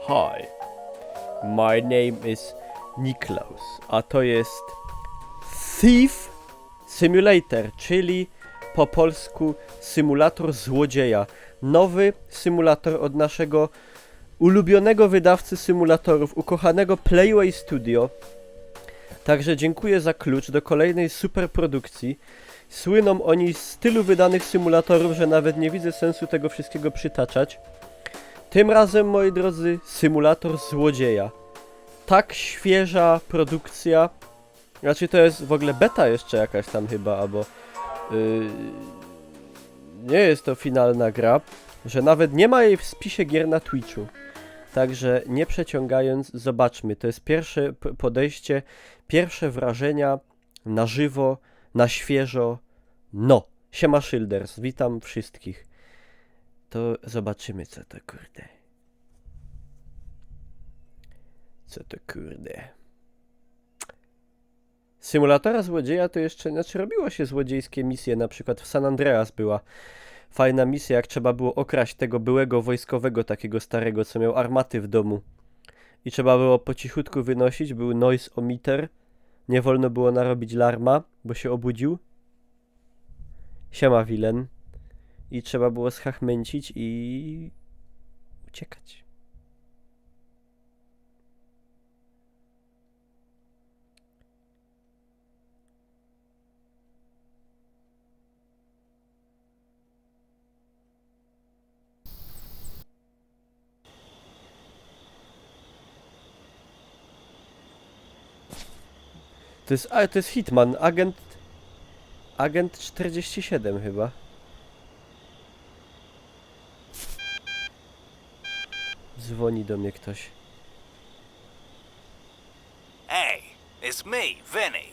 Hi, my name is Niklaus, a to jest Thief Simulator, czyli po polsku symulator złodzieja. Nowy symulator od naszego ulubionego wydawcy symulatorów, ukochanego Playway Studio. Także dziękuję za klucz do kolejnej super produkcji. Słyną oni z tylu wydanych symulatorów, że nawet nie widzę sensu tego wszystkiego przytaczać. Tym razem, moi drodzy, symulator złodzieja. Tak świeża produkcja. Znaczy to jest w ogóle beta jeszcze jakaś tam chyba, albo nie jest to finalna gra, że nawet nie ma jej w spisie gier na Twitchu. Także nie przeciągając, zobaczmy. To jest pierwsze podejście, pierwsze wrażenia na żywo, na świeżo. No, siema Shielders, witam wszystkich. To zobaczymy co to kurde. Co to kurde. Symulatora złodzieja to jeszcze, znaczy robiło się złodziejskie misje, na przykład w San Andreas była fajna misja, jak trzeba było okraść tego byłego wojskowego, takiego starego, co miał armaty w domu. I trzeba było po cichutku wynosić, był noise ometer. Nie wolno było narobić larma, bo się obudził. Siema Wilen. I trzeba było schachmęcić i uciekać. To jest Hitman, agent 47 chyba. Dzwoni do mnie ktoś. Hey, it's me, Vinny.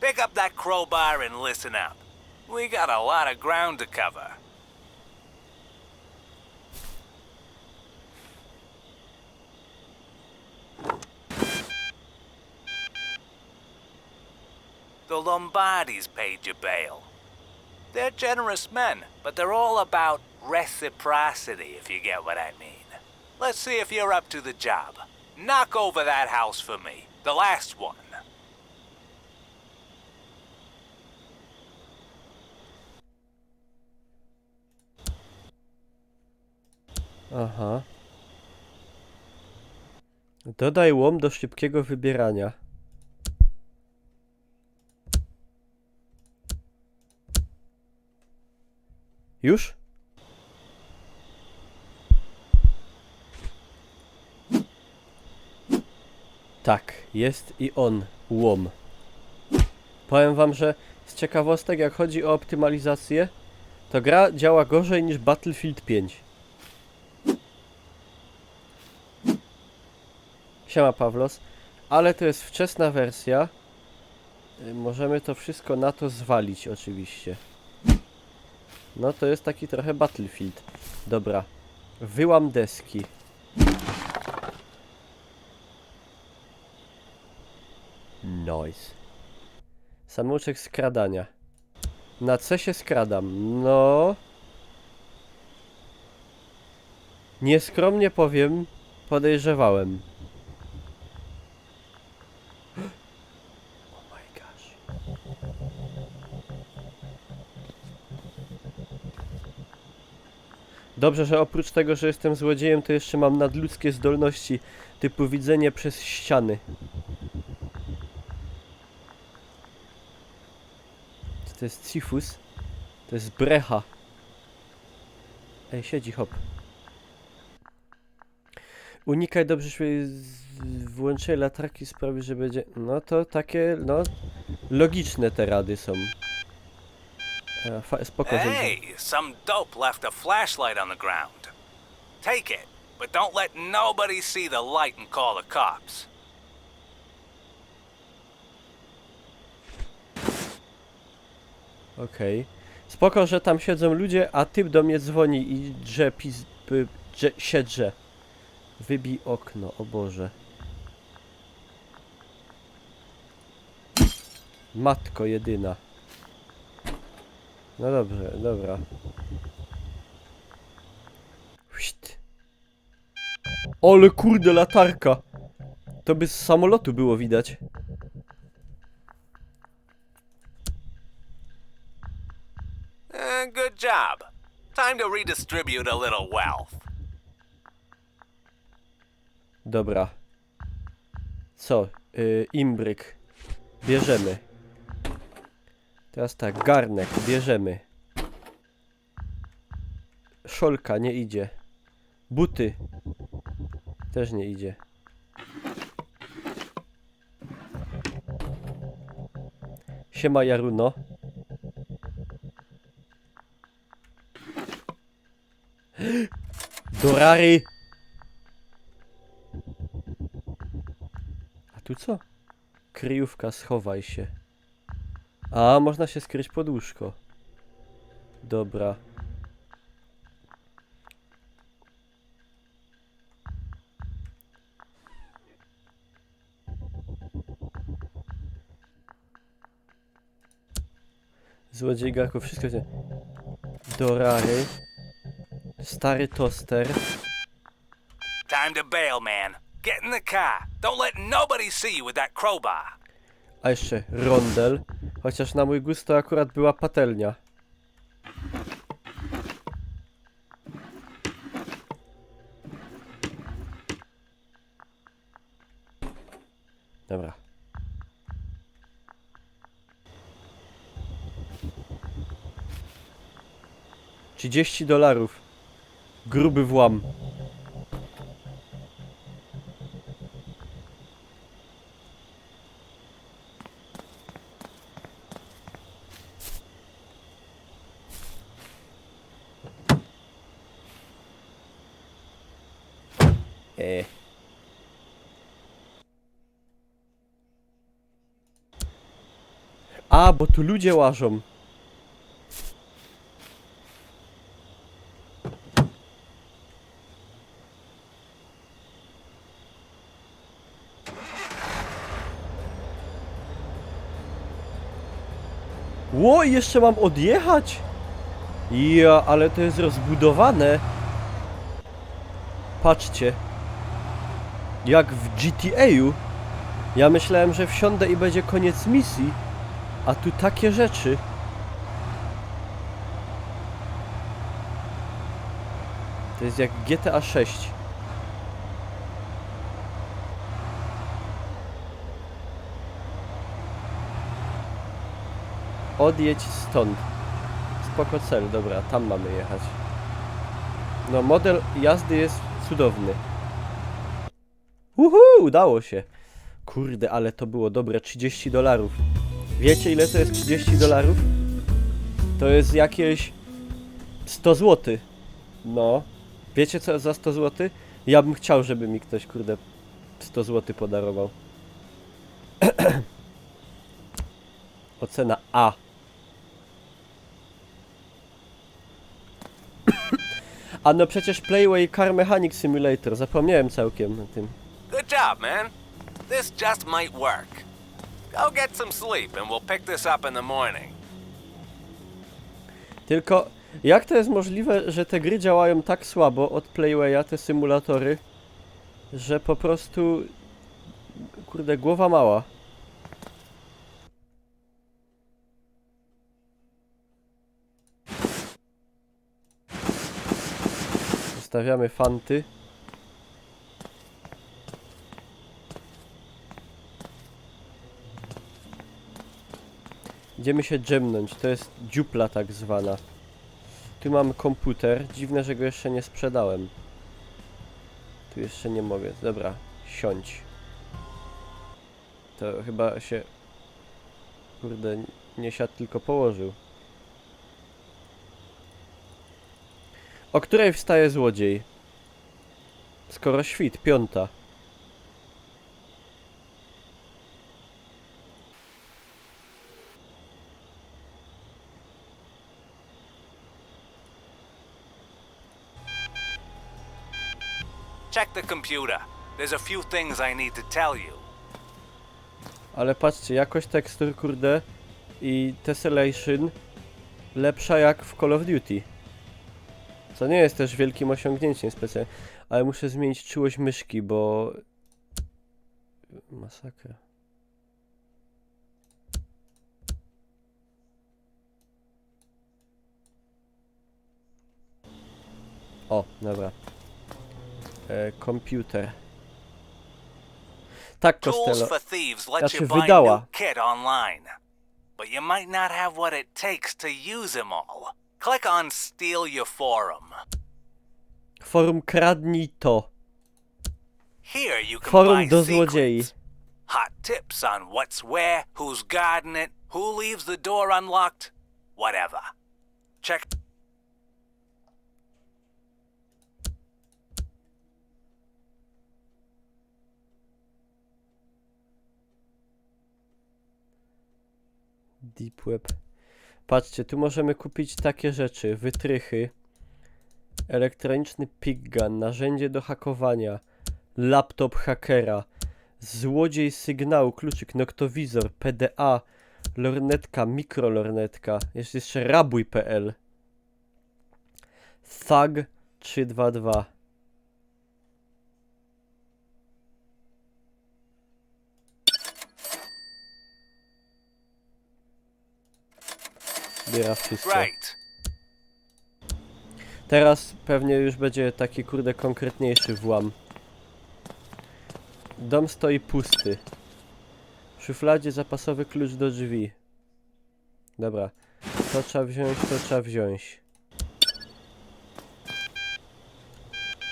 Pick up that crowbar and listen up. We got a lot of ground to cover. The Lombardis paid you bail. They're generous men, but they're all about reciprocity, if you get what I mean. Let's see if you're up to the job. Knock over that house for me, the last one. Aha. Dodaj łom do szybkiego wybierania. Już? Tak, jest i on, łom. Powiem wam, że z ciekawostek, jak chodzi o optymalizację, to gra działa gorzej niż Battlefield 5. Siema Pawlos, ale to jest wczesna wersja. Możemy to wszystko na to zwalić oczywiście. No to jest taki trochę Battlefield. Dobra, wyłam deski. Nice. Samouczek skradania. Na C się skradam. No. Nieskromnie powiem, podejrzewałem. Oh my gosh. Dobrze, że oprócz tego, że jestem złodziejem, to jeszcze mam nadludzkie zdolności, typu widzenie przez ściany. To jest Cifus. To jest brecha. Ej, siedzi, hop. Unikaj dobrze, włączenie latarki sprawi, że będzie... No to takie, no... Logiczne te rady są. Spoko, Hey, some dope left a flashlight on the ground. Take it, but don't let nobody see the light and call the cops. Okej. Spoko, że tam siedzą ludzie, a typ do mnie dzwoni i drze. Wybij okno, o Boże. Matko jedyna. No dobrze, dobra. Pszt. Ole kurde, latarka. To by z samolotu było widać. Good job. Time to redistribute a little wealth. Dobra. Co? Imbryk. Bierzemy. Teraz tak, garnek. Bierzemy. Szolka nie idzie. Buty. Też nie idzie. Siema Jaruno. Dorary! A tu co? Kryjówka, schowaj się. A, można się skryć pod łóżko. Dobra. Złodziej garków, wszystko się... Dorary. Stary toster. Time to bail, man. Get in the car. Don't let nobody see you with that crowbar. A jeszcze rondel. Chociaż na mój gust to akurat była patelnia. Dobra. $30. Gruby włam. A, bo tu ludzie łażą. Ło, i jeszcze mam odjechać? Ja, ale to jest rozbudowane. Patrzcie. Jak w GTA-u. Ja myślałem, że wsiądę i będzie koniec misji. A tu takie rzeczy. To jest jak GTA 6. Odjedź stąd. Spoko cel, dobra, tam mamy jechać. No, model jazdy jest cudowny. Udało się. Kurde, ale to było dobre, $30. Wiecie, ile to jest $30? To jest jakieś 100 zł. No. Wiecie, co za 100 zł? Ja bym chciał, żeby mi ktoś, kurde, 100 zł podarował. Ocena A. A no przecież Playway Car Mechanic Simulator. Zapomniałem całkiem o tym. Good job, man. This just might work. Go get some sleep and we'll pick this up in the morning. Tylko jak to jest możliwe, że te gry działają tak słabo od Playwaya, te symulatory, że po prostu... Kurde, głowa mała. Zostawiamy fanty. Idziemy się dżemnąć, to jest dziupla tak zwana. Tu mamy komputer, dziwne, że go jeszcze nie sprzedałem. Tu jeszcze nie mogę, dobra, siądź. To chyba się... Kurde, nie siadł, tylko położył. O której wstaje złodziej? Skoro świt, 5. Check the computer. There's a few things I need to tell you. Ale patrzcie, jakość tekstur, kurde, i tessellation lepsza jak w Call of Duty. Co nie jest też wielkim osiągnięciem specjalnie. Ale muszę zmienić czułość myszki, bo... Masakra. O, dobra. Komputer. Tak, Tools Costello. for Thieves lets Znaczy you buy wydała. new kit online. But you might not have what it takes to use them all. Click on Steal Your Forum. Forum kradnij to. Here you can Forum buy do złodziei. secrets. Hot tips on what's where, who's guarding it, who leaves the door unlocked, whatever. Check. Deep Web. Patrzcie, tu możemy kupić takie rzeczy. Wytrychy. Elektroniczny pickgun. Narzędzie do hakowania. Laptop hakera. Złodziej sygnału. Kluczyk. Noktowizor. PDA. Lornetka. Mikrolornetka. Jest jeszcze rabuj.pl. Thug 322. Zbiera wszystko. Right. Teraz pewnie już będzie taki kurde konkretniejszy włam. Dom stoi pusty. W szufladzie zapasowy klucz do drzwi. Dobra. To trzeba wziąć, to trzeba wziąć.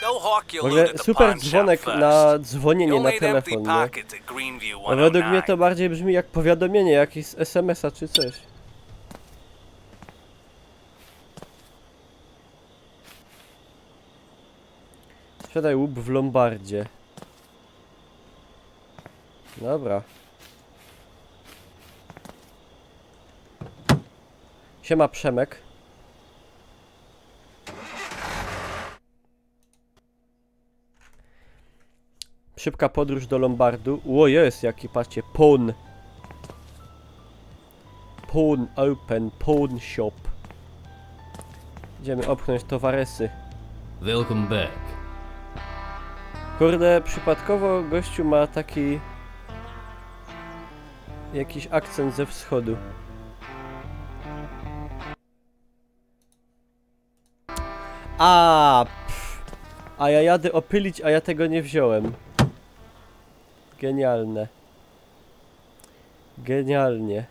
Go hawk your W loot ogóle at the super pawn shop dzwonek first. na dzwonienie You'll na need empty telefon, nie? pockets at Greenview A według mnie 109. to bardziej brzmi jak powiadomienie jakieś z SMS-a czy coś. Sprzedaj łup w Lombardzie. Dobra. Siema Przemek. Szybka podróż do Lombardu. O, jest jaki, patrzcie, pawn. Pawn open, pawn shop. Idziemy opchnąć towaresy. Welcome back. Kurde, przypadkowo gościu ma taki... jakiś akcent ze wschodu. A ja jadę opylić, a ja tego nie wziąłem. Genialne. Genialnie.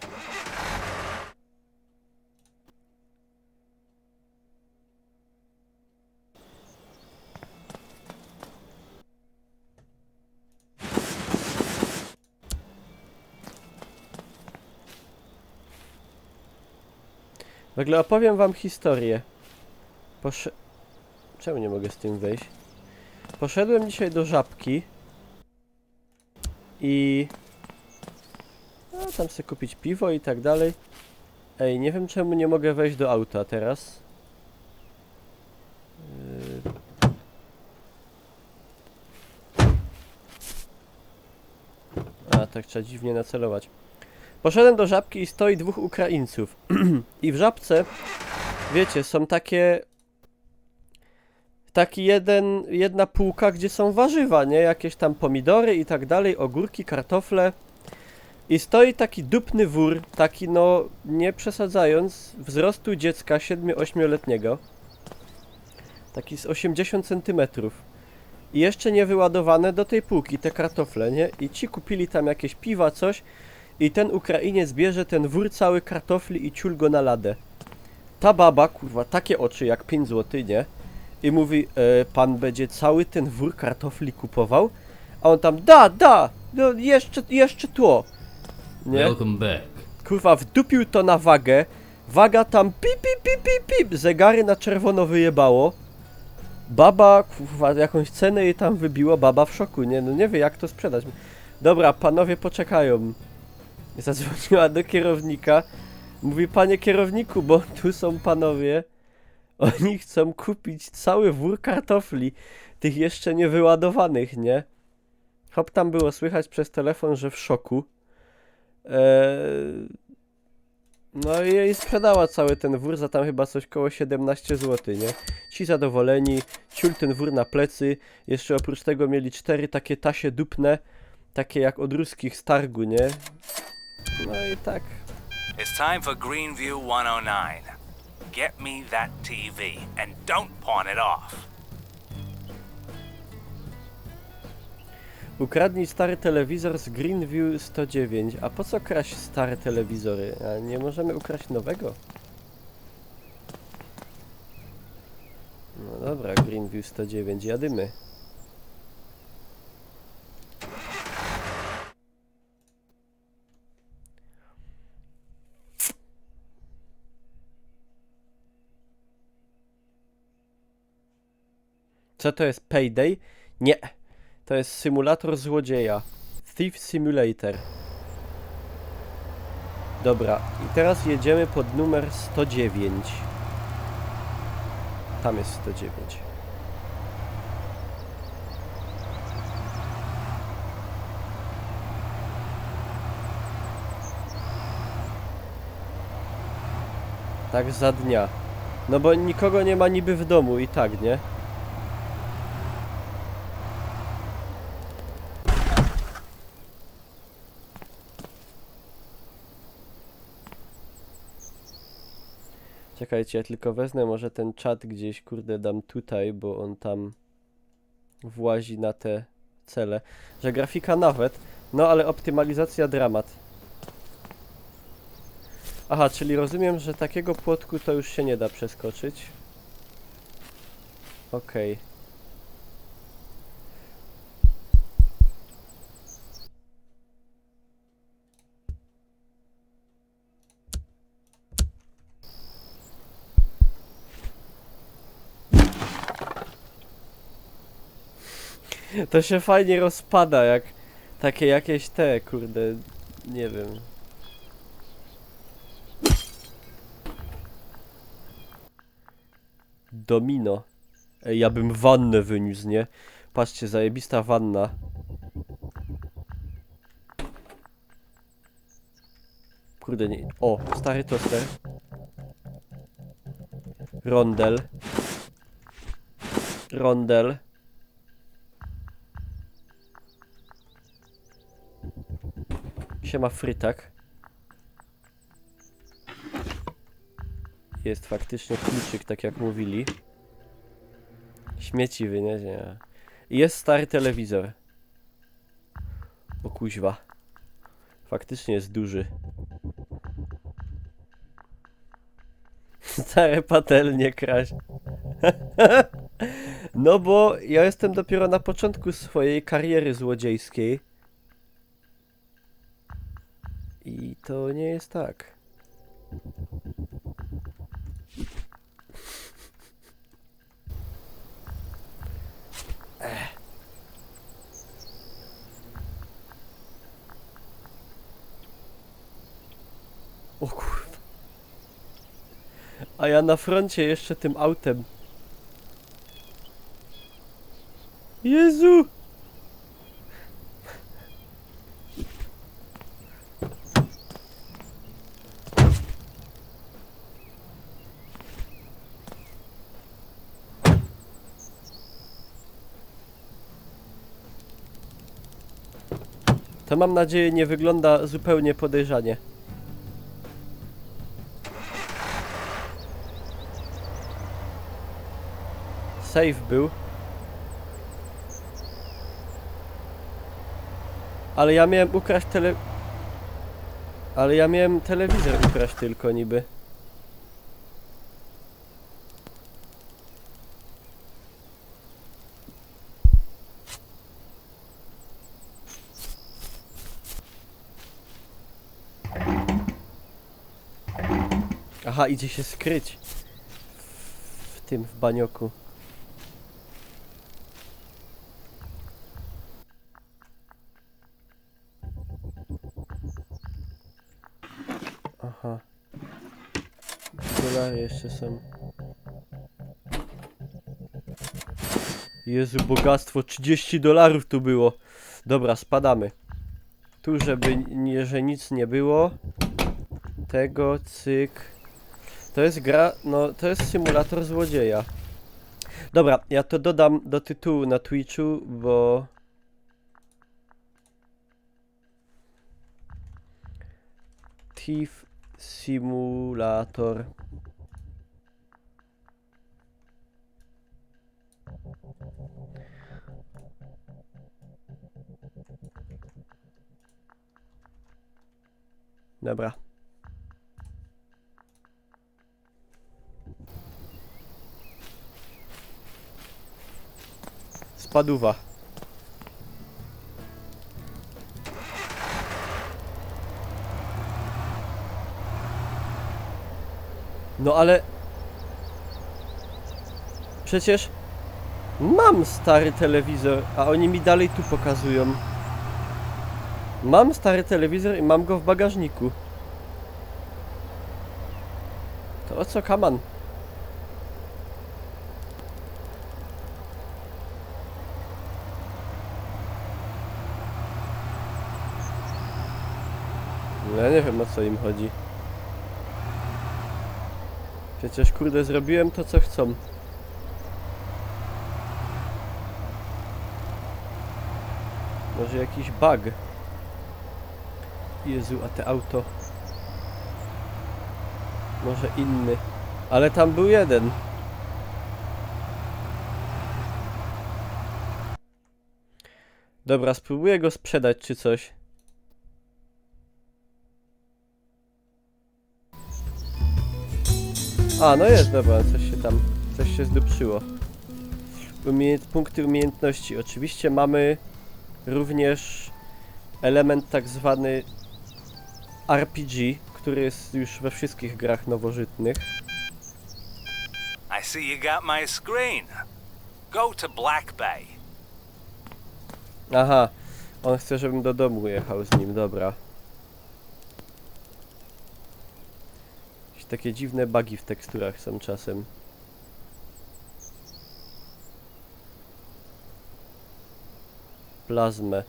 W ogóle opowiem wam historię. Czemu nie mogę z tym wejść? Poszedłem dzisiaj do Żabki i... no, tam sobie kupić piwo i tak dalej. Ej, nie wiem czemu nie mogę wejść do auta teraz. A, tak trzeba dziwnie nacelować. Poszedłem do Żabki i stoi dwóch Ukraińców. I w Żabce, wiecie, są takie... jedna półka, gdzie są warzywa, nie? Jakieś tam pomidory i tak dalej, ogórki, kartofle. I stoi taki dupny wór, taki no, nie przesadzając, wzrostu dziecka 7-8-letniego. Taki z 80 cm. I jeszcze nie wyładowane do tej półki te kartofle, nie? I ci kupili tam jakieś piwa, coś. I ten Ukrainiec bierze ten wór cały kartofli i ciul go na ladę. Ta baba, kurwa, takie oczy jak 5 zł, nie? I mówi, pan będzie cały ten wór kartofli kupował? A on tam, da, no jeszcze tło. Nie? Welcome back. Kurwa, wdupił to na wagę. Waga tam pip. Zegary na czerwono wyjebało. Baba, kurwa, jakąś cenę jej tam wybiło. Baba w szoku, nie? No nie wie jak to sprzedać. Dobra, panowie poczekają. Zadzwoniła do kierownika. Mówi, panie kierowniku, bo tu są panowie. Oni chcą kupić cały wór kartofli. Tych jeszcze nie wyładowanych, nie? Hop, tam było słychać przez telefon, że w szoku. No i jej sprzedała cały ten wór za tam chyba coś koło 17 zł, nie? Ci zadowoleni, ciul ten wór na plecy, jeszcze oprócz tego mieli 4 takie tasie dupne, takie jak od ruskich z targu, nie? No i tak. It's time for Greenview 109. Get me that TV and don't pawn it off. Ukradnij stary telewizor z Greenview 109. A po co kraść stare telewizory? A nie możemy ukraść nowego? No dobra, Greenview 109, jadymy. Co to jest Payday? Nie. To jest symulator złodzieja. Thief Simulator. Dobra, i teraz jedziemy pod numer 109. Tam jest 109. Tak za dnia. No bo nikogo nie ma niby w domu i tak, nie? Czekajcie, ja tylko wezmę może ten czat gdzieś, kurde, dam tutaj, bo on tam włazi na te cele. Że grafika nawet, no ale optymalizacja dramat. Aha, czyli rozumiem, że takiego płotku to już się nie da przeskoczyć. Okej. To się fajnie rozpada, jak takie jakieś te, kurde, nie wiem. Domino. Ej, ja bym wannę wyniósł, nie? Patrzcie, zajebista wanna. Kurde, nie. O, stary toster. Rondel. Rondel. Siema frytak. Jest faktycznie kluczyk, tak jak mówili. Śmieci wyniesie. I jest stary telewizor. O kuźwa. Faktycznie jest duży. Stare patelnie kraść. No bo ja jestem dopiero na początku swojej kariery złodziejskiej. I to nie jest tak. O kurwa. A ja na froncie jeszcze tym autem. Jezu! To mam nadzieję nie wygląda zupełnie podejrzanie. Save był. Ale ja miałem ukraść Ale ja miałem telewizor ukraść tylko niby. Aha, idzie się skryć. W banioku. Aha. Dolary jeszcze są. Jezu, bogactwo, $30 tu było. Dobra, spadamy. Tu, żeby że nic nie było. Tego, cyk. To jest gra, no to jest symulator złodzieja. Dobra, ja to dodam do tytułu na Twitchu, bo... Thief Simulator. Dobra. Spaduwa. No ale... Przecież... Mam stary telewizor, a oni mi dalej tu pokazują. Mam stary telewizor i mam go w bagażniku. To o co kaman? No ja nie wiem, o co im chodzi. Przecież kurde zrobiłem to, co chcą. Może jakiś bug. Jezu, a te auto. Może inny. Ale tam był jeden. Dobra, spróbuję go sprzedać czy coś. A, no jest, dobra, coś się zdupszyło. Punkty umiejętności. Oczywiście mamy również element tak zwany RPG, który jest już we wszystkich grach nowożytnych. I see you got my screen. Go to Black Bay. Aha, on chce, żebym do domu jechał z nim, dobra. Jakieś takie dziwne bugi w teksturach są czasem. Plazmę.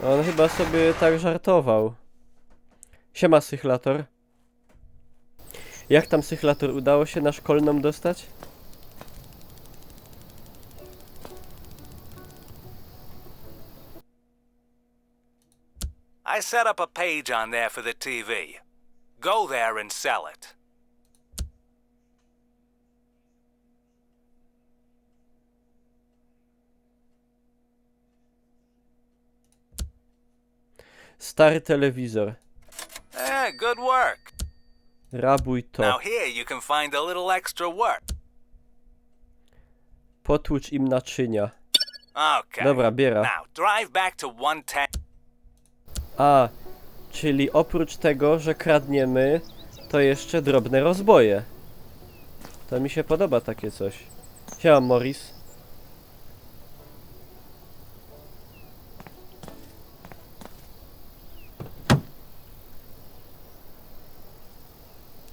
On chyba sobie tak żartował. Siema, Sychlator. Jak tam, Sychlator? Udało się na szkolną dostać? I set up a page on there for the TV. Go there and sell it. Stary telewizor. Good work. Rabuj to. Now here you can find a little extra work. Potłucz im naczynia. Okay. Dobra, biera. Now drive back to 110. A, czyli oprócz tego, że kradniemy, to jeszcze drobne rozboje. To mi się podoba takie coś. Siema, Morris.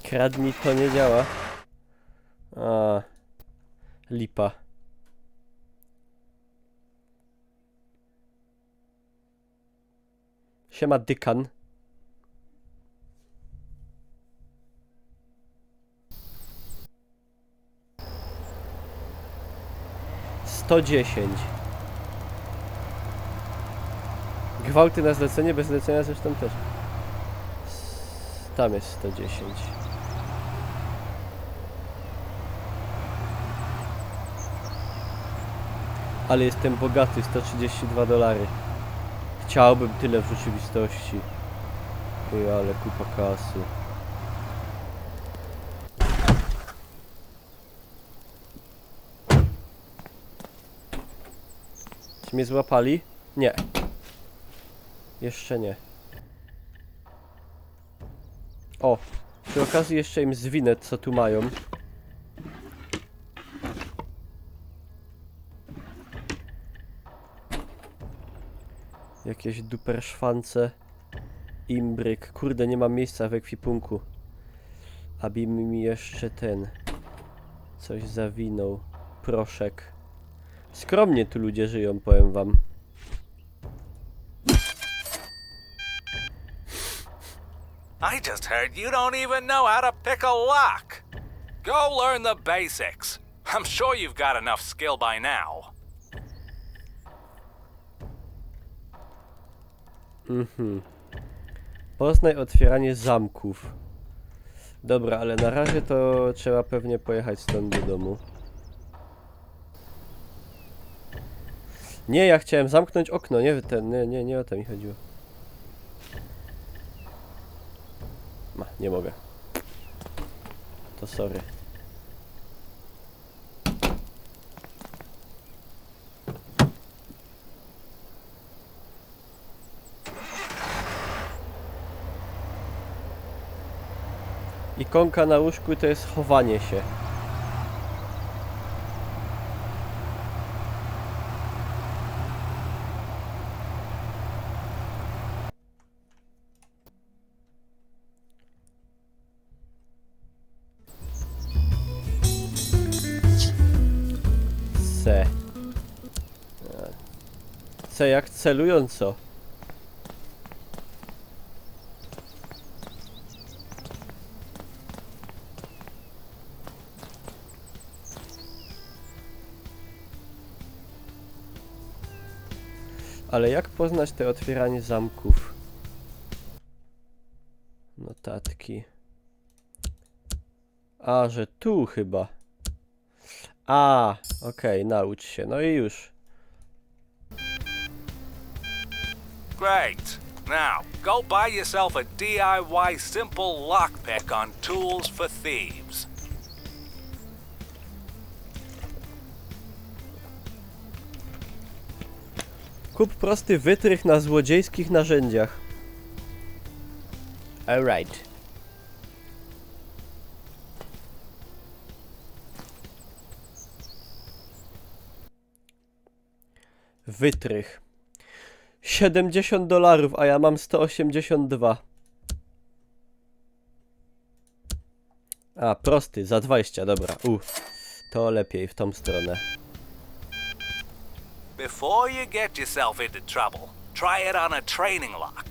Kradnij, to nie działa. A, lipa. Siema, dykan. $110. Gwałty na zlecenie, bez zlecenia zresztą też. Tam jest 110. Ale jestem bogaty, $132. Chciałbym tyle w rzeczywistości. Ej, ale kupa kasy. Czy mnie złapali? Nie. Jeszcze nie. O! Przy okazji jeszcze im zwinę, co tu mają. Jakieś duperszwance. Imbryk. Kurde, nie mam miejsca w ekwipunku. Aby mi jeszcze coś zawinął. Proszek. Skromnie tu ludzie żyją, powiem wam. I I just heard you don't even know how to pick a lock. Go learn the basics. I'm sure you've got enough skill by now. Poznaj otwieranie zamków. Dobra, ale na razie to trzeba pewnie pojechać stąd do domu. Nie, ja chciałem zamknąć okno, nie o to mi chodziło. Nie mogę. To sorry. Ikonka na łóżku to jest chowanie się. C jak celująco. Ale jak poznać te otwieranie zamków? Notatki. A, że tu chyba. A, okej, naucz się. No i już. Great. Now, go buy yourself a DIY simple lockpick on Tools for Thieves. Kup prosty wytrych na złodziejskich narzędziach. Alright. Wytrych. $70, a ja mam 182. A, prosty, za 20, dobra. To lepiej w tą stronę. Before you get yourself into trouble, try it on a training lock.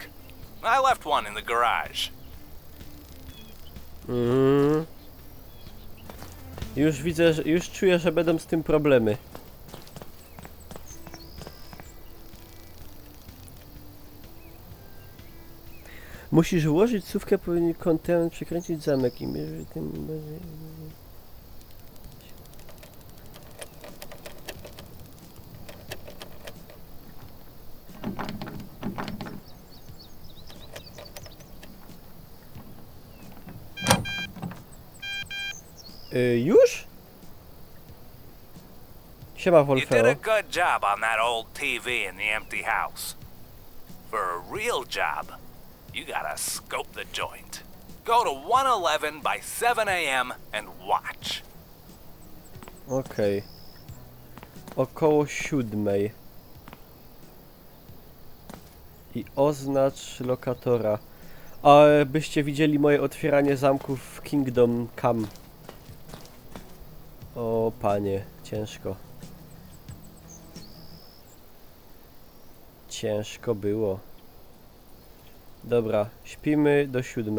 I left one in the garage. Już widzę, już czuję, że będą z tym problemy. Musisz włożyć słówkę, powinien kątem przekręcić zamek i mierzy tym... Już? Siema, You did a Wolfeo. good job on that old TV in the empty house. For a real job, you gotta scope the joint. Go to 111 by 7 a.m. and watch. Okej. Około 7. I oznacz lokatora. A byście widzieli moje otwieranie zamków w Kingdom Come. O panie, ciężko. Ciężko było. Dobra, śpimy do 7.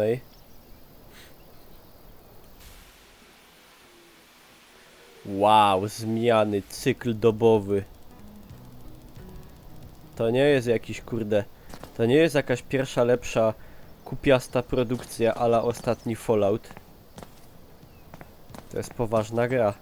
Wow, zmiany, cykl dobowy. To nie jest jakiś kurde. To nie jest jakaś pierwsza lepsza kupiasta produkcja a la ostatni Fallout. To jest poważna gra.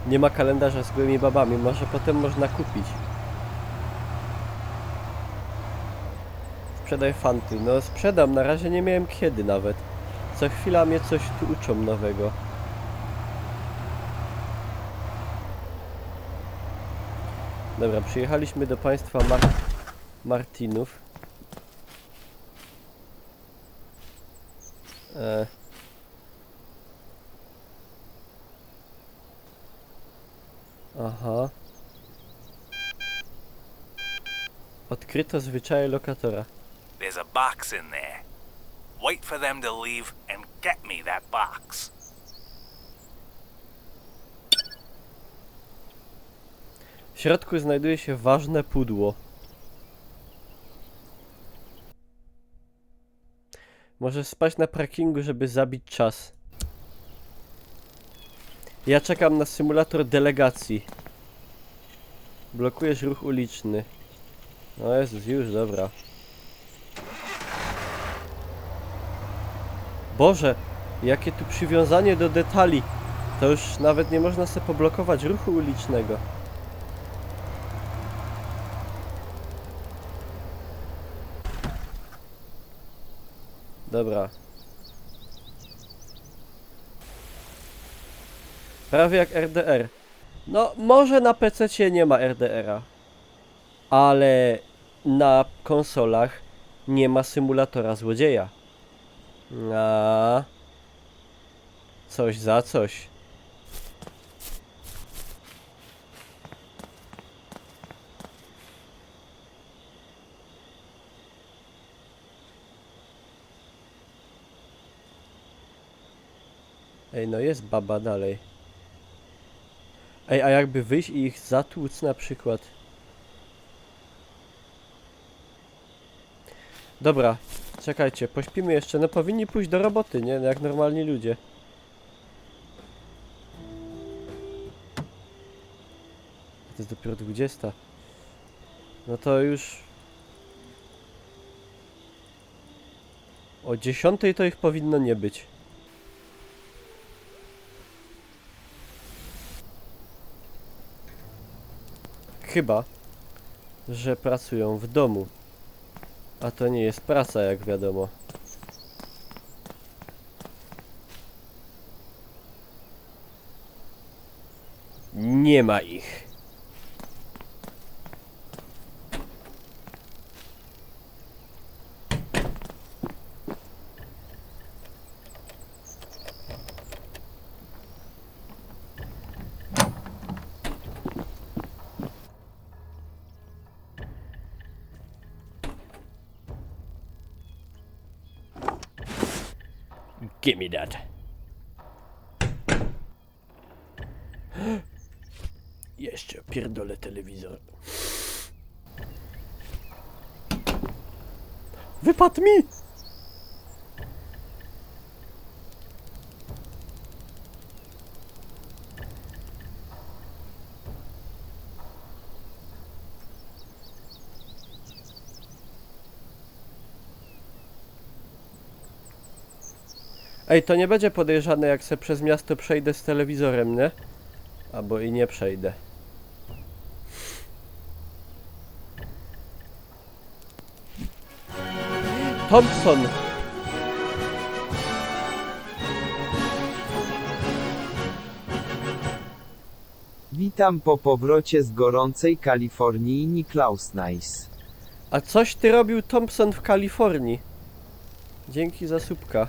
Nie ma kalendarza z gołymi babami, może potem można kupić. Sprzedaj fanty. No sprzedam, na razie nie miałem kiedy nawet. Co chwila mnie coś tu uczą nowego. Dobra, przyjechaliśmy do państwa Martinów. E. Aha. Odkryto zwyczaje lokatora. There's a box in there. Wait for them to leave and get me that box. W środku znajduje się ważne pudło. Możesz spać na parkingu, żeby zabić czas. Ja czekam na symulator delegacji. Blokujesz ruch uliczny. O Jezus, już, dobra. Boże, jakie tu przywiązanie do detali. To już nawet nie można sobie poblokować ruchu ulicznego. Dobra. Prawie jak RDR. No, może na PC nie ma RDR-a. Ale na konsolach nie ma symulatora złodzieja. A coś za coś. Ej, no jest baba dalej. Ej, a jakby wyjść i ich zatłuc na przykład. Dobra, czekajcie, pośpimy jeszcze. No powinni pójść do roboty, nie? Jak normalni ludzie. To jest dopiero 20. No to już... O 10 to ich powinno nie być. Chyba, że pracują w domu. A to nie jest praca, jak wiadomo. Nie ma ich. Give me that. Jeszcze pierdolę telewizor. Wypadł mi! Ej, to nie będzie podejrzane, jak se przez miasto przejdę z telewizorem, nie? Albo i nie przejdę. Thompson! Witam po powrocie z gorącej Kalifornii, Niklaus Nice. A coś ty robił, Thompson, w Kalifornii? Dzięki za słupka.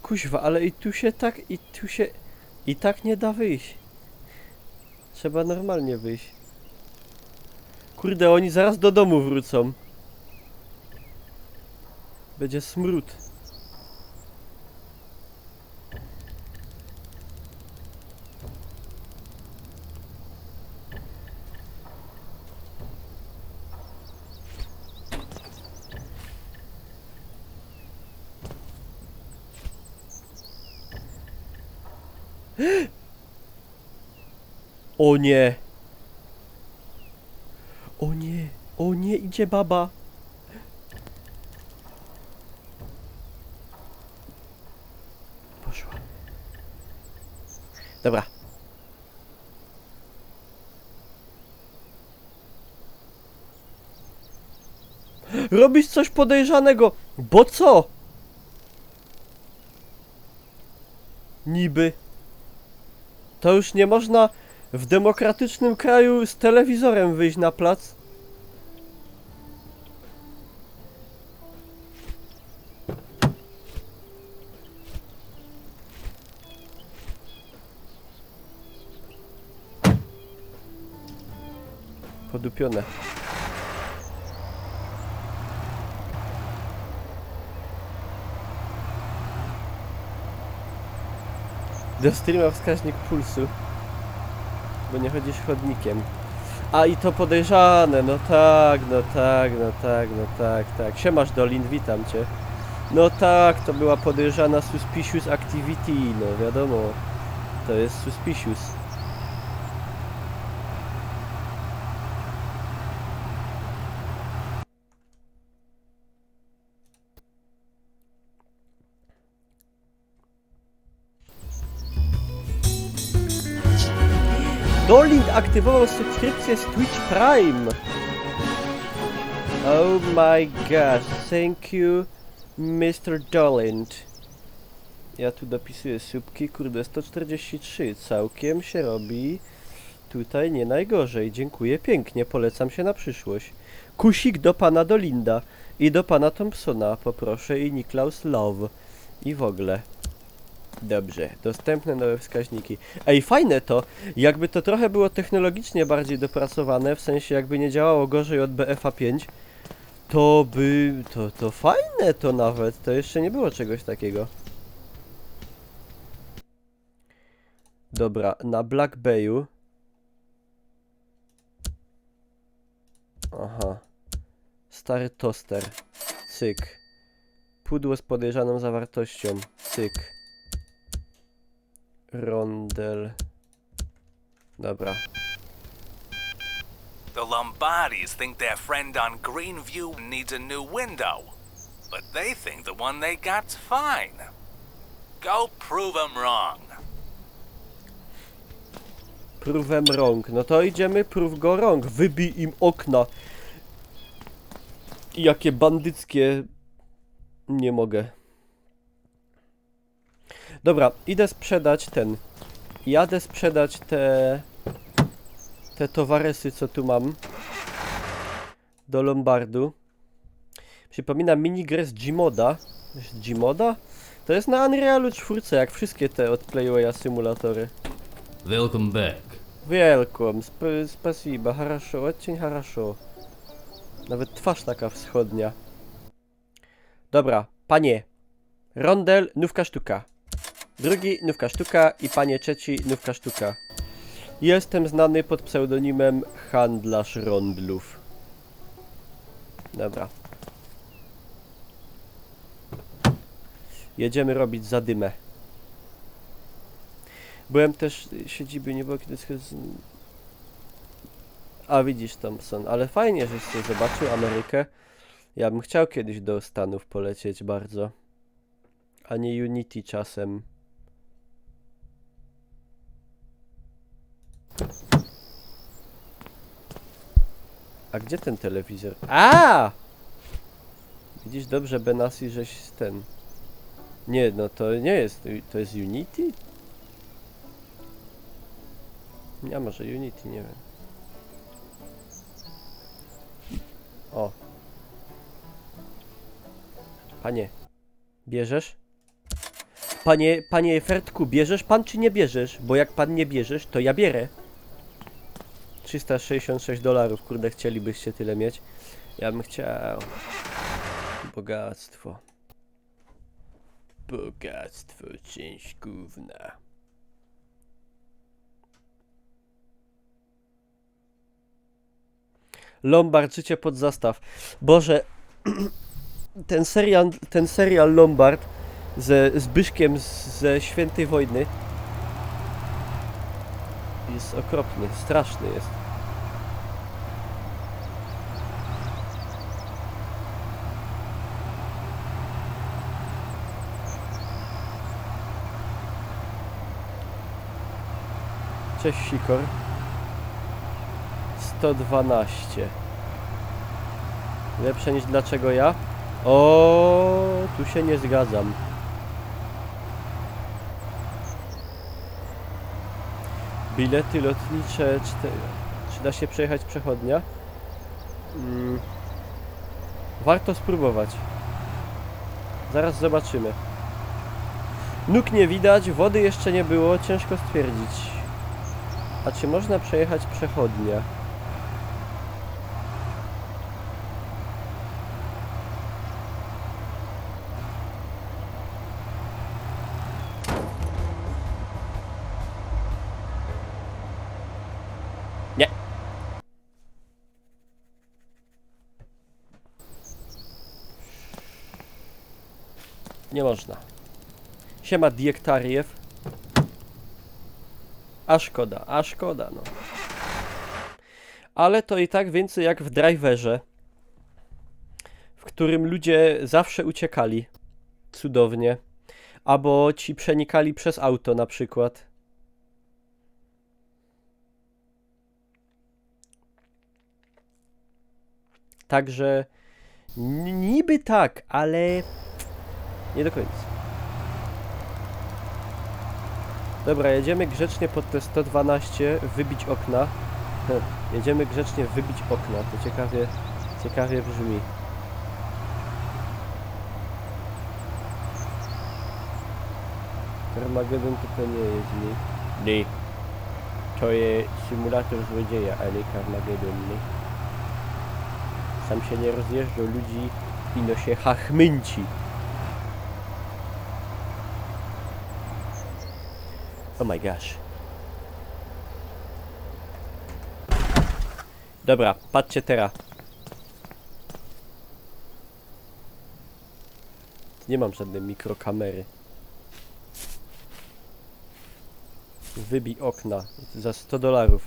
Kuźwa, ale i tak nie da wyjść. Trzeba normalnie wyjść. Kurde, oni zaraz do domu wrócą. Będzie smród. O nie! O nie! O nie, idzie baba! Poszła. Dobra. Robisz coś podejrzanego! Bo co? Niby. To już nie można w demokratycznym kraju z telewizorem wyjść na plac? Podupione. Do streama wskaźnik pulsu. Bo nie chodzisz chodnikiem. A i to podejrzane, no tak, no tak, no tak, no tak, tak. Siemasz Dolin, witam cię. No tak, to była podejrzana suspicious activity, no wiadomo. To jest suspicious. Dolin aktywował subskrypcję z Twitch Prime. Oh my gosh, thank you, Mr. Dolind. Ja tu dopisuję słupki, kurde, 143, całkiem się robi tutaj nie najgorzej. Dziękuję pięknie, polecam się na przyszłość. Kusik do pana Dolinda i do pana Thompsona poproszę i Niklaus Love i w ogóle. Dobrze, dostępne nowe wskaźniki. Ej, fajne to! Jakby to trochę było technologicznie bardziej dopracowane, w sensie jakby nie działało gorzej od BFA 5, to by... to fajne to nawet, to jeszcze nie było czegoś takiego. Dobra, na Black Bayu. Aha. Stary toster. Cyk. Pudło z podejrzaną zawartością. Cyk. Rondel. Dobra. The Lombardis think their friend on Greenview needs a new window, but they think the one they got's fine. Go prove them wrong. Prove them wrong. No to idziemy, prove go wrong. Wybij im okna. Jakie bandyckie... Nie mogę. Dobra, idę sprzedać ten. Jadę sprzedać te towaresy, co tu mam. Do Lombardu. Przypominam minigrę z Gmoda. Gmoda? To jest na Unrealu 4, jak wszystkie te od Playwaya symulatory. Welcome back. Welcome, spasiba, хорошо, очень хорошо. Nawet twarz taka wschodnia. Dobra, panie. Rondel, nówka sztuka. Drugi, nówka sztuka i panie trzeci, nówka sztuka. Jestem znany pod pseudonimem Handlarz Rondlów. Dobra. Jedziemy robić zadymę. Byłem też siedziby, nie było kiedy... A widzisz Thompson, ale fajnie, żeś sobie zobaczył Amerykę. Ja bym chciał kiedyś do Stanów polecieć bardzo. A nie Unity czasem. A gdzie ten telewizor? A! Widzisz dobrze, Benassi, żeś ten... Nie, no to nie jest... To jest Unity? Nie, może Unity, nie wiem. O. Panie. Bierzesz? Panie Fertku, bierzesz pan czy nie bierzesz? Bo jak pan nie bierzesz, to ja bierę. $366, kurde, chcielibyście tyle mieć. Ja bym chciał. Bogactwo. Bogactwo, część gówna. Lombard, życie pod zastaw. Boże, ten serial Lombard ze Zbyszkiem ze Świętej Wojny jest okropny, straszny jest. Cześć Sikor. 112. Lepsze niż dlaczego ja? O, tu się nie zgadzam. Bilety lotnicze 4. Czy da się przejechać przechodnia? Warto spróbować. Zaraz zobaczymy. Nóg nie widać, wody jeszcze nie było, ciężko stwierdzić. A czy można przejechać przechodnia? Nie. Nie można. Siema Diektariew. A szkoda, no. Ale to i tak więcej jak w Driverze, w którym ludzie zawsze uciekali. Cudownie. Albo ci przenikali przez auto na przykład. Także niby tak, ale nie do końca. Dobra, jedziemy grzecznie pod te 112, wybić okna. Jedziemy grzecznie wybić okna, to ciekawie brzmi. Carmageddon to nie jest, nie. Nie. To jest symulator złodzieja, a nie Carmageddon, nie. Sam się nie rozjeżdża ludzi, ino się hachmynci. Oh my gosh. Dobra, patrzcie teraz. Nie mam żadnej mikrokamery. Wybij okna za $100.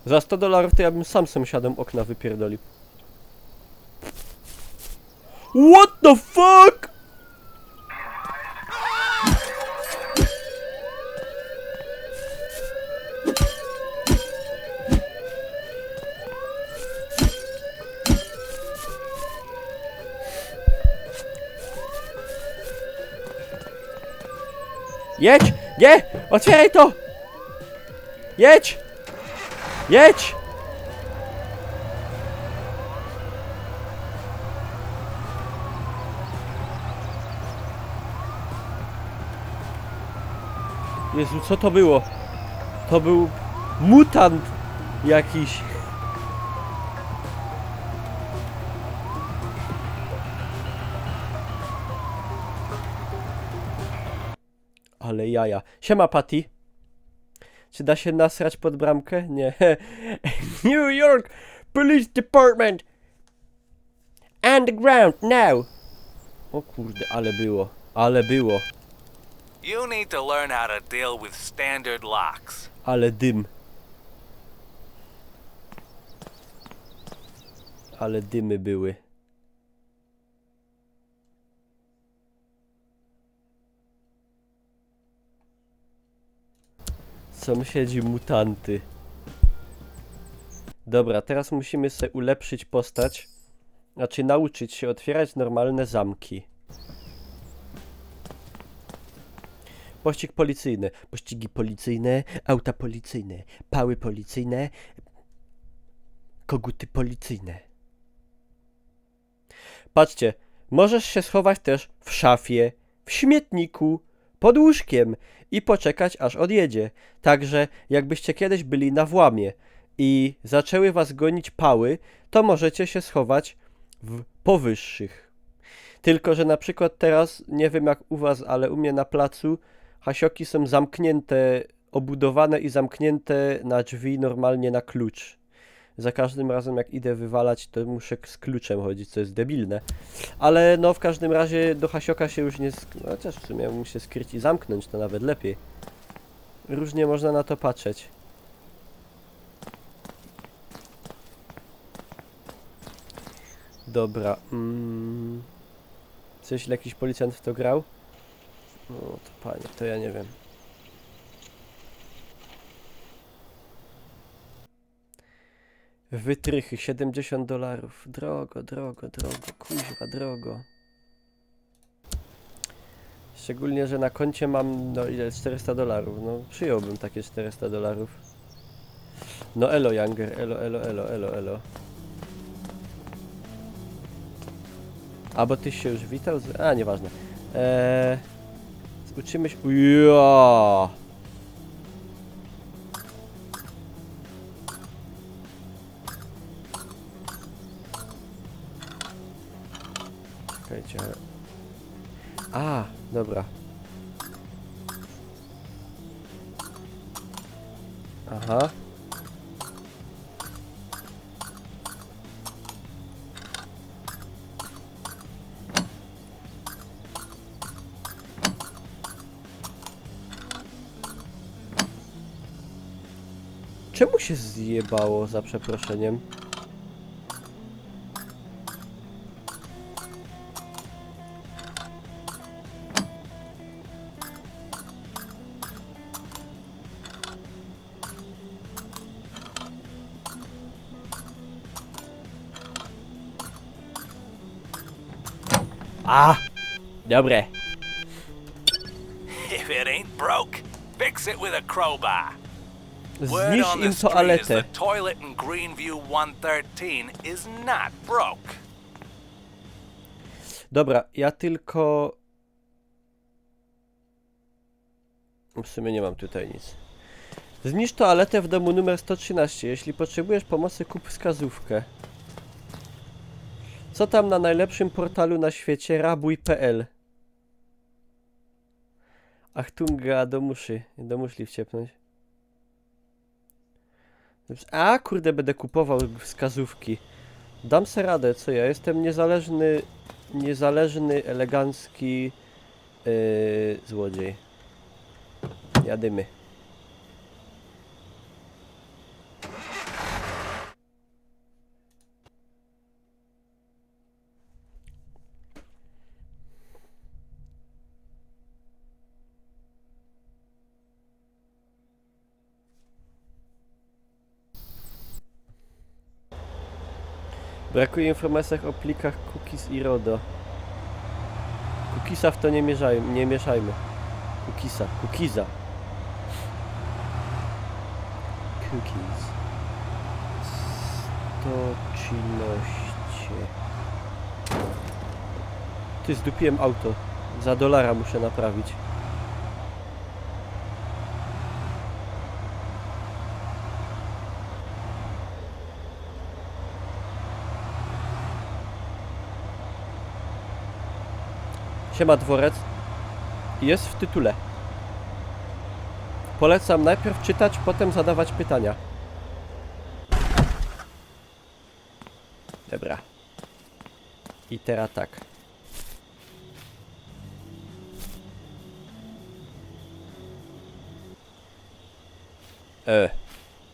Za $100 to ja bym sam sąsiadom okna wypierdolił. What the fuck? Jedź! Nie! Otwieraj to! Jedź! Jedź! Jezu, co to było? To był mutant jakiś. Ale jaja. Siema, Patty. Czy da się nasrać pod bramkę? Nie. New York Police Department. Underground now. O kurde, ale było. Ale było. You need to learn how to deal with standard locks. Ale dym. Ale dymy były. Sąsiedzi mutanty. Dobra, teraz musimy sobie ulepszyć postać. Znaczy nauczyć się otwierać normalne zamki. Pościg policyjny. Pościgi policyjne, auta policyjne, pały policyjne, koguty policyjne. Patrzcie, możesz się schować też w szafie, w śmietniku, pod łóżkiem i poczekać aż odjedzie. Także jakbyście kiedyś byli na włamie i zaczęły was gonić pały, to możecie się schować w powyższych. Tylko że na przykład teraz, nie wiem jak u was, ale u mnie na placu hasioki są zamknięte, obudowane i zamknięte na drzwi normalnie na klucz. Za każdym razem jak idę wywalać, to muszę z kluczem chodzić, co jest debilne. Ale no w każdym razie do hasioka się już nie... Chociaż w sumie mógł się skryć i zamknąć, to nawet lepiej. Różnie można na to patrzeć. Dobra. Coś jakiś policjant w to grał? No to panie, to ja nie wiem. Wytrychy, $70. Drogo, drogo, drogo, kuźwa, drogo. Szczególnie, że na koncie mam, no ile, $400. No, przyjąłbym takie $400. No elo, Younger, elo, elo, elo, elo, elo. A, bo tyś się już witał? A, nieważne. Uczymy się... Uja! Czekajcie. A, dobra. Aha. Czemu się zjebało, za przeproszeniem? A! Dobre. If it ain't broke, fix it with a crowbar. Word Zniszcz on the im street is toaletę. the toilet in Greenview 113 is not broke. Dobra, ja tylko... W sumie nie mam tutaj nic. Zniszcz toaletę w domu numer 113. Jeśli potrzebujesz pomocy, kup wskazówkę. Co tam na najlepszym portalu na świecie? Rabuj.pl. Achtunga, do muszli wciepnąć. A, kurde, będę kupował wskazówki. Dam se radę, co ja? Jestem niezależny, elegancki złodziej. Jadymy. Brakuje informacji o plikach cookies i RODO. Cookiesa w to nie mieszajmy. Cookiesa. Cookies. Stoczności. Ty, zdupiłem auto. Za $1 muszę naprawić. Siema, dworzec. Jest w tytule. Polecam najpierw czytać, potem zadawać pytania. Dobra. I teraz tak.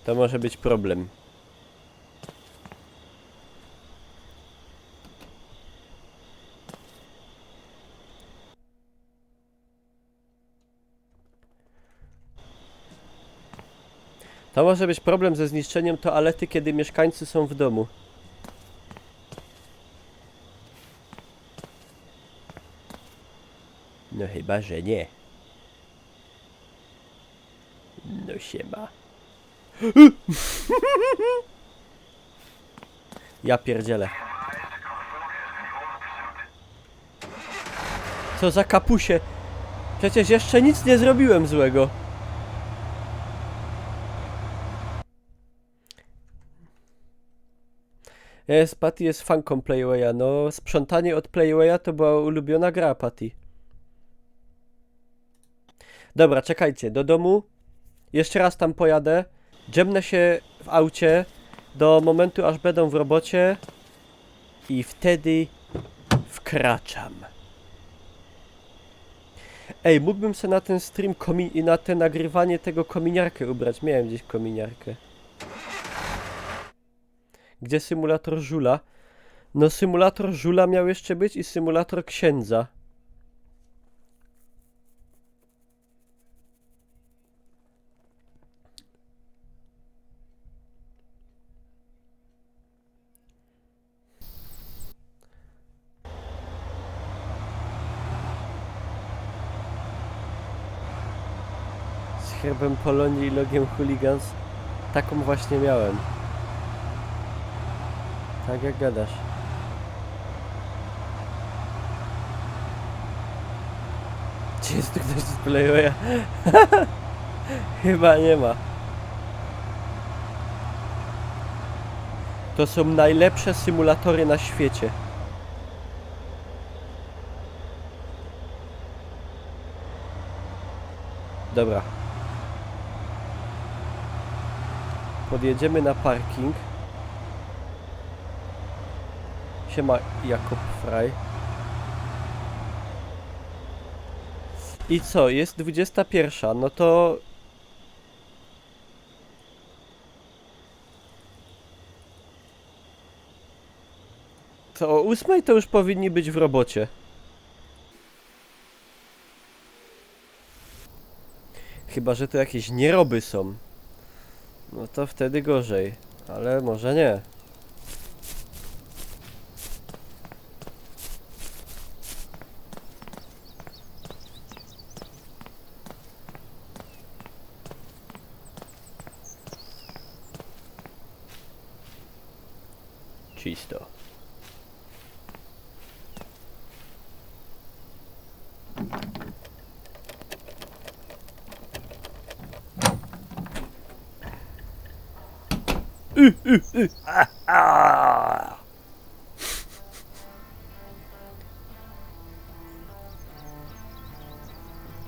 To może być problem. To może być problem ze zniszczeniem toalety, kiedy mieszkańcy są w domu. No chyba, że nie. No siema. Ja pierdzielę. Co za kapusie. Przecież jeszcze nic nie zrobiłem złego. Patty jest fanką Playwaya. No, sprzątanie od Playwaya to była ulubiona gra Patty. Dobra, czekajcie, do domu. Jeszcze raz tam pojadę. Dżemnę się w aucie do momentu, aż będą w robocie. I wtedy wkraczam. Ej, mógłbym sobie na ten stream i na te nagrywanie tego kominiarkę ubrać. Miałem gdzieś kominiarkę. Gdzie symulator żula? No, symulator żula miał jeszcze być i symulator księdza. herbem Polonii i logiem Hooligans. Taką właśnie miałem. Tak jak gadasz. Czy jest tu ktoś z Playboya? Chyba nie ma. To są najlepsze symulatory na świecie. Dobra. Podjedziemy na parking. Siema Jakob Fraj. I co? Jest 21. No to... To o 8 to już powinni być w robocie. Chyba, że to jakieś nieroby są. No to wtedy gorzej. Ale może nie. Czysto.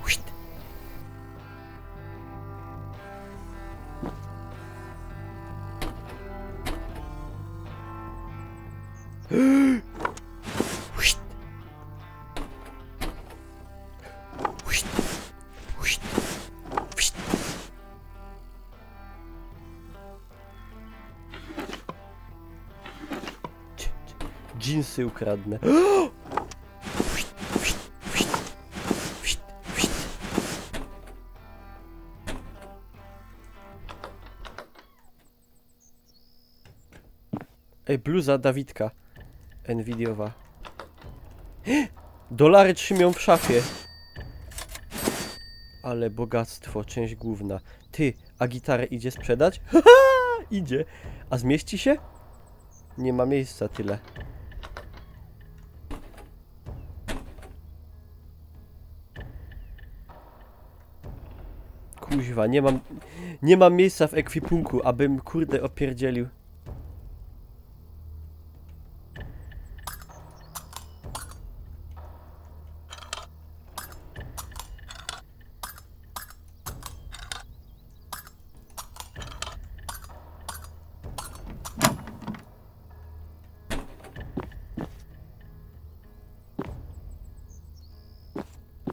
Huit. Huit. Huit. Huit. Huit. Dżinsy ukradnę. Ej, bluza Dawidka. Nvidiowa. Dolary trzymią w szafie. Ale bogactwo, część główna. Ty, a gitarę idzie sprzedać? Haha, idzie. A zmieści się? Nie ma miejsca tyle. Kuźwa, nie mam miejsca w ekwipunku, abym kurde opierdzielił.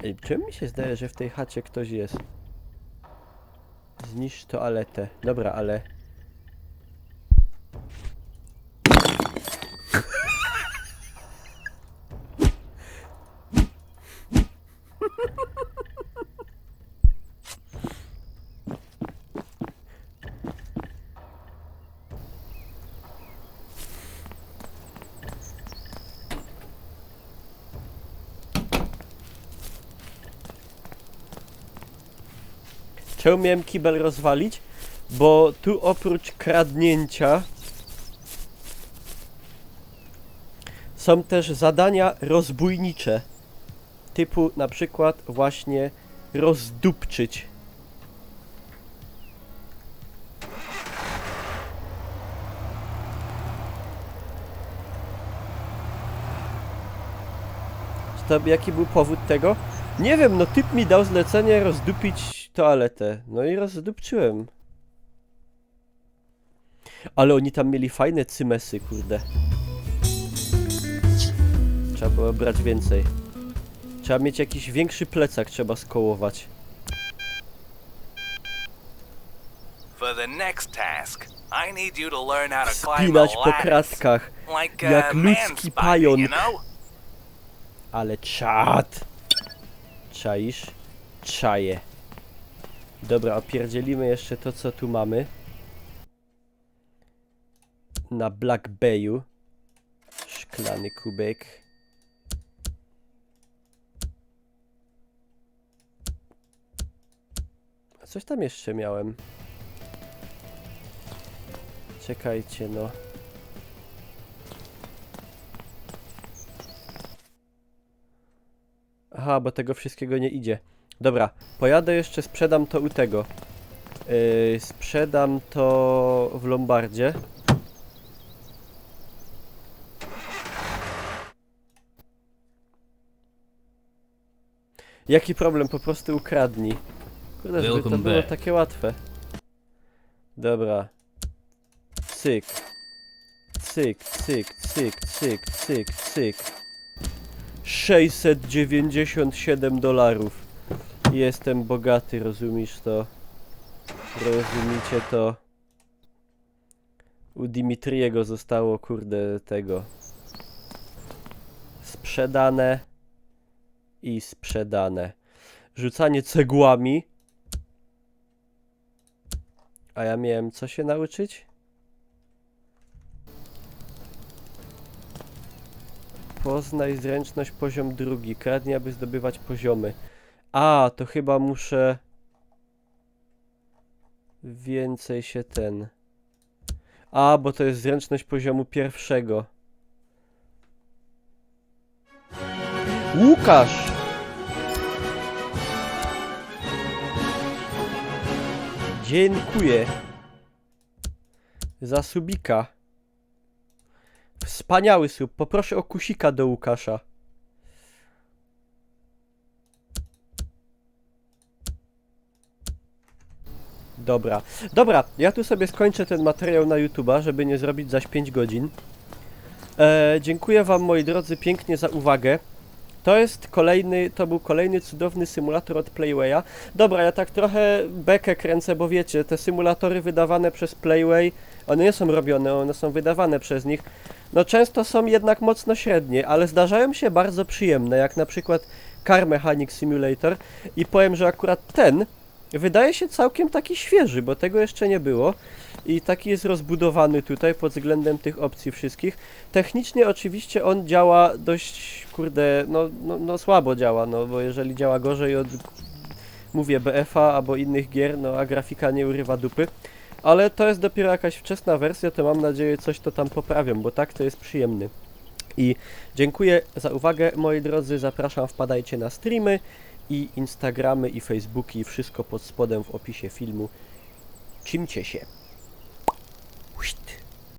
Ej, czemu mi się zdaje, że w tej chacie ktoś jest? Zniszcz toaletę. Dobra, ale... Czemu miałem kibel rozwalić? Bo tu oprócz kradnięcia są też zadania rozbójnicze. Typu na przykład właśnie rozdupczyć. To jaki był powód tego? Nie wiem, no typ mi dał zlecenie rozdupić toaletę. No i rozdupczyłem. Ale oni tam mieli fajne cymesy, kurde. Trzeba było brać więcej. Trzeba mieć jakiś większy plecak, trzeba skołować. For the next task, I need you to learn how to climb a Spinać po ladder. kratkach. Like Jak a ludzki man spider, pająk. you know? Ale czad. Czaisz? Czaję. Dobra, opierdzielimy jeszcze to, co tu mamy. Na Black Bayu. Szklany kubek. Coś tam jeszcze miałem. Czekajcie, no. Aha, bo tego wszystkiego nie idzie. Dobra, pojadę jeszcze, sprzedam to u tego. Sprzedam to w Lombardzie. Jaki problem? Po prostu ukradnij. Kurde, żeby to Welcome było back. takie łatwe. Dobra. Cyk. Cyk, cyk, cyk, cyk, cyk, cyk. $697. Jestem bogaty, rozumiesz to? Rozumicie to? U Dimitriego zostało, kurde, tego. Sprzedane. I sprzedane. Rzucanie cegłami. A ja miałem co się nauczyć? Poznaj zręczność poziom 2. Kradnij, aby zdobywać poziomy. A, to chyba muszę... Więcej się ten... A, bo to jest zręczność poziomu 1. Łukasz! Dziękuję za subika. Wspaniały sub. Poproszę o kusika do Łukasza. Dobra. Dobra, ja tu sobie skończę ten materiał na YouTube'a, żeby nie zrobić zaś 5 godzin. Dziękuję wam, moi drodzy, pięknie za uwagę. To był kolejny cudowny symulator od Playwaya. Dobra, ja tak trochę bekę kręcę, bo wiecie, te symulatory wydawane przez Playway, one nie są robione, one są wydawane przez nich. No często są jednak mocno średnie, ale zdarzają się bardzo przyjemne, jak na przykład Car Mechanic Simulator. I powiem, że akurat ten wydaje się całkiem taki świeży, bo tego jeszcze nie było. I taki jest rozbudowany tutaj pod względem tych opcji wszystkich. Technicznie oczywiście on działa dość, kurde, no słabo działa, no bo jeżeli działa gorzej od, mówię, BF-a albo innych gier, no a grafika nie urywa dupy. Ale to jest dopiero jakaś wczesna wersja, to mam nadzieję coś to tam poprawią, bo tak to jest przyjemny. I dziękuję za uwagę, moi drodzy, zapraszam, wpadajcie na streamy i Instagramy i Facebooki, wszystko pod spodem w opisie filmu. Czymcie się.